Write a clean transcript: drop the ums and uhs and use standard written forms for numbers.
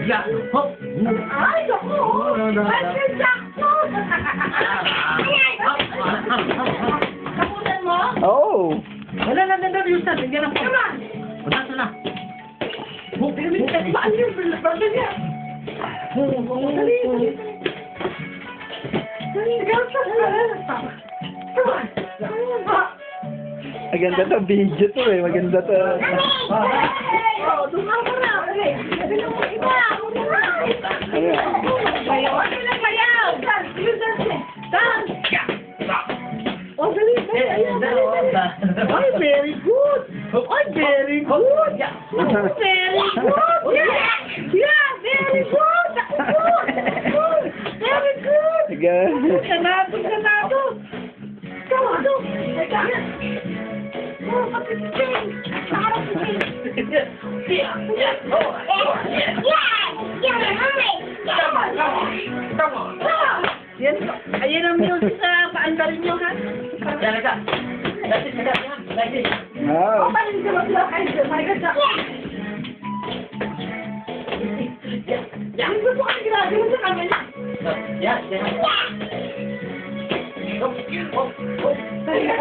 Ya, hop. Ay, naku! Ay, sakto! Kapunan mo? Oh! Wala na, Yustan. Tingnan lang po. Wala, wala. Saan yung brother niya? Dali, dali. Maganda to, video to eh. Maganda to. Dumaw ka na. Sabi mo iba. Ayan. Bayaw. Ano lang bayaw? Dance. Oh, dali, dali. Ay, very good. Ay, very good. Very good. Yeah, very good. Very good. Sige. Ganado, ganado. Ganado. Oh, patising. Sarap patising. Yan, ayan ang music sa paandarin nyo, ha? Yan, ka. That's it, like this. Wow. Oh, paano ka mag-lock? My God, yan, gusto ka ginagawa sa kanya. Yan, yan. Hop, hop, hop. Ay,